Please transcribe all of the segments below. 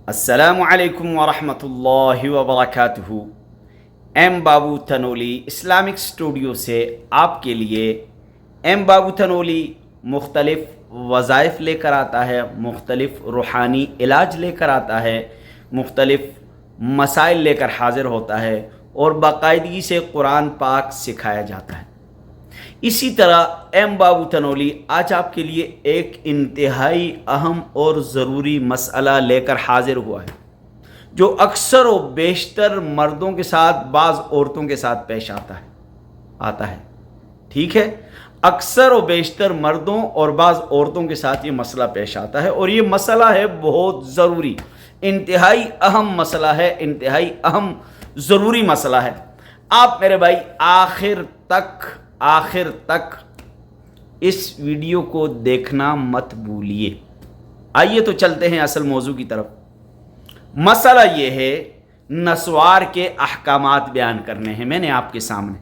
السلام علیکم ورحمۃ اللہ وبرکاتہ۔ ایم بابو تنولی اسلامک اسٹوڈیو سے آپ کے لیے ایم بابو تنولی مختلف وظائف لے کر آتا ہے، مختلف روحانی علاج لے کر آتا ہے، مختلف مسائل لے کر حاضر ہوتا ہے اور باقاعدگی سے قرآن پاک سکھایا جاتا ہے۔ اسی طرح ایم بابو تنولی آج آپ کے لیے ایک انتہائی اہم اور ضروری مسئلہ لے کر حاضر ہوا ہے، جو اکثر و بیشتر مردوں کے ساتھ بعض عورتوں کے ساتھ پیش آتا ہے۔ ٹھیک ہے، اکثر و بیشتر مردوں اور بعض عورتوں کے ساتھ یہ مسئلہ پیش آتا ہے، اور یہ مسئلہ ہے بہت ضروری، انتہائی اہم مسئلہ ہے، انتہائی اہم ضروری مسئلہ ہے۔ آپ میرے بھائی آخر تک اس ویڈیو کو دیکھنا مت بھولیے۔ آئیے تو چلتے ہیں اصل موضوع کی طرف۔ مسئلہ یہ ہے، نسوار کے احکامات بیان کرنے ہیں میں نے آپ کے سامنے۔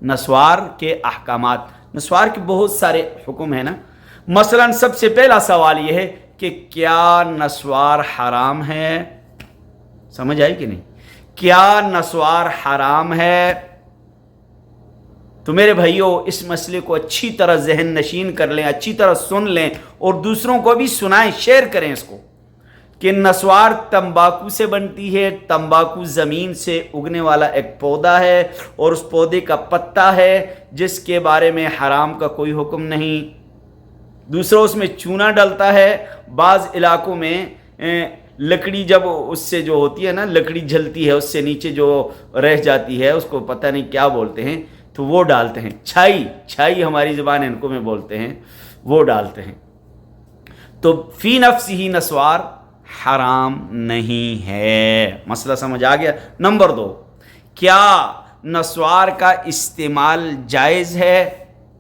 نسوار کے احکامات، نسوار کے بہت سارے حکم ہیں نا۔ مثلا سب سے پہلا سوال یہ ہے کہ کیا نسوار حرام ہے؟ سمجھ آئی کہ نہیں؟ کیا نسوار حرام ہے؟ تو میرے بھائیوں، اس مسئلے کو اچھی طرح ذہن نشین کر لیں، اچھی طرح سن لیں اور دوسروں کو بھی سنائیں، شیئر کریں اس کو، کہ نسوار تمباکو سے بنتی ہے۔ تمباکو زمین سے اگنے والا ایک پودا ہے، اور اس پودے کا پتا ہے جس کے بارے میں حرام کا کوئی حکم نہیں۔ دوسرا، اس میں چونا ڈلتا ہے۔ بعض علاقوں میں لکڑی جب اس سے جو ہوتی ہے نا، لکڑی جلتی ہے، اس سے نیچے جو رہ جاتی ہے، اس کو پتہ نہیں کیا بولتے ہیں، تو وہ ڈالتے ہیں۔ چھائی ہماری زبان ان کو میں بولتے ہیں، وہ ڈالتے ہیں۔ تو فی نفس ہی نسوار حرام نہیں ہے۔ مسئلہ سمجھ آ گیا؟ نمبر 2، کیا نسوار کا استعمال جائز ہے؟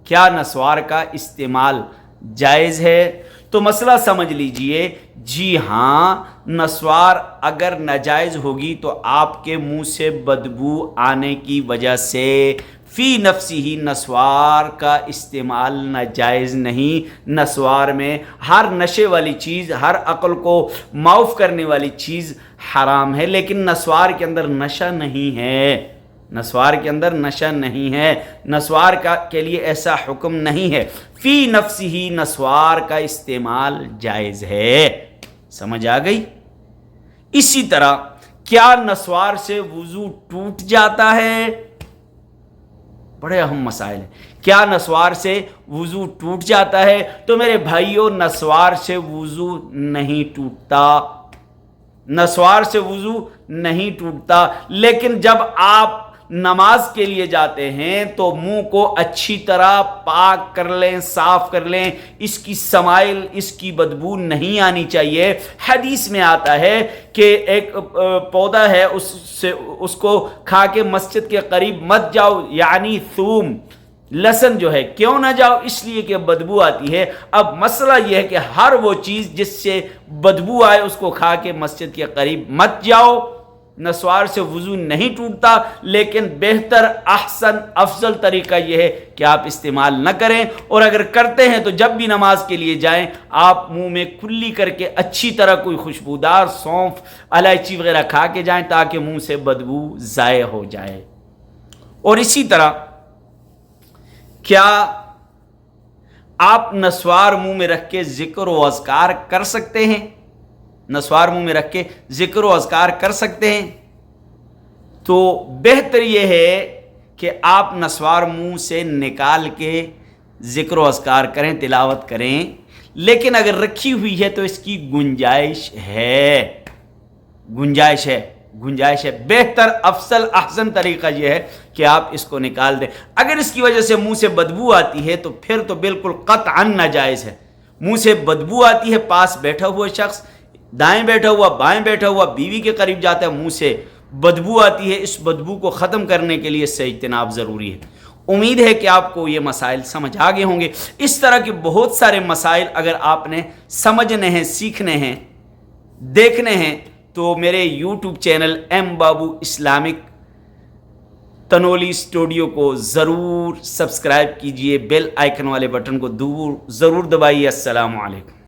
کیا نسوار کا استعمال جائز ہے؟ تو مسئلہ سمجھ لیجئے، جی ہاں، نسوار اگر ناجائز ہوگی تو آپ کے منہ سے بدبو آنے کی وجہ سے فی نفسی ہی نسوار کا استعمال ناجائز نہیں۔ نسوار میں ہر نشے والی چیز، ہر عقل کو معاف کرنے والی چیز حرام ہے، لیکن نسوار کے اندر نشہ نہیں ہے۔ نسوار کے اندر نشہ نہیں ہے، نسوار کے لیے ایسا حکم نہیں ہے۔ فی نفسی ہی نسوار کا استعمال جائز ہے۔ سمجھ آ گئی؟ اسی طرح کیا نسوار سے وضو ٹوٹ جاتا ہے؟ بڑے اہم مسائل ہیں۔ کیا نسوار سے وضو ٹوٹ جاتا ہے؟ تو میرے بھائیوں، نسوار سے وضو نہیں ٹوٹتا، نسوار سے وضو نہیں ٹوٹتا، لیکن جب آپ نماز کے لیے جاتے ہیں تو منہ کو اچھی طرح پاک کر لیں، صاف کر لیں، اس کی سمائل، اس کی بدبو نہیں آنی چاہیے۔ حدیث میں آتا ہے کہ ایک پودا ہے، اس کو کھا کے مسجد کے قریب مت جاؤ، یعنی ثوم، لہسن جو ہے، کیوں نہ جاؤ؟ اس لیے کہ بدبو آتی ہے۔ اب مسئلہ یہ ہے کہ ہر وہ چیز جس سے بدبو آئے اس کو کھا کے مسجد کے قریب مت جاؤ۔ نسوار سے وضو نہیں ٹوٹتا، لیکن بہتر، احسن، افضل طریقہ یہ ہے کہ آپ استعمال نہ کریں، اور اگر کرتے ہیں تو جب بھی نماز کے لیے جائیں آپ منہ میں کلی کر کے اچھی طرح کوئی خوشبودار سونف، الائچی وغیرہ کھا کے جائیں، تاکہ منہ سے بدبو ضائع ہو جائے۔ اور اسی طرح کیا آپ نسوار منہ میں رکھ کے ذکر و اذکار کر سکتے ہیں؟ نسوار منہ میں رکھ کے ذکر و اذکار کر سکتے ہیں؟ تو بہتر یہ ہے کہ آپ نسوار منہ سے نکال کے ذکر و اذکار کریں، تلاوت کریں، لیکن اگر رکھی ہوئی ہے تو اس کی گنجائش ہے، بہتر، افضل، احسن طریقہ یہ ہے کہ آپ اس کو نکال دیں۔ اگر اس کی وجہ سے منہ سے بدبو آتی ہے تو پھر تو بالکل قطعاً ناجائز ہے۔ منہ سے بدبو آتی ہے، پاس بیٹھا ہوا شخص، دائیں بیٹھا ہوا، بائیں بیٹھا ہوا، بیوی کے قریب جاتا ہے، منہ سے بدبو آتی ہے، اس بدبو کو ختم کرنے کے لیے اس سے اجتناب ضروری ہے۔ امید ہے کہ آپ کو یہ مسائل سمجھ آ گئے ہوں گے۔ اس طرح کے بہت سارے مسائل اگر آپ نے سمجھنے ہیں، سیکھنے ہیں، دیکھنے ہیں، تو میرے یوٹیوب چینل ایم بابو اسلامک تنولی اسٹوڈیو کو ضرور سبسکرائب کیجئے، بیل آئیکن والے بٹن کو ضرور دبائیے۔ السلام علیکم۔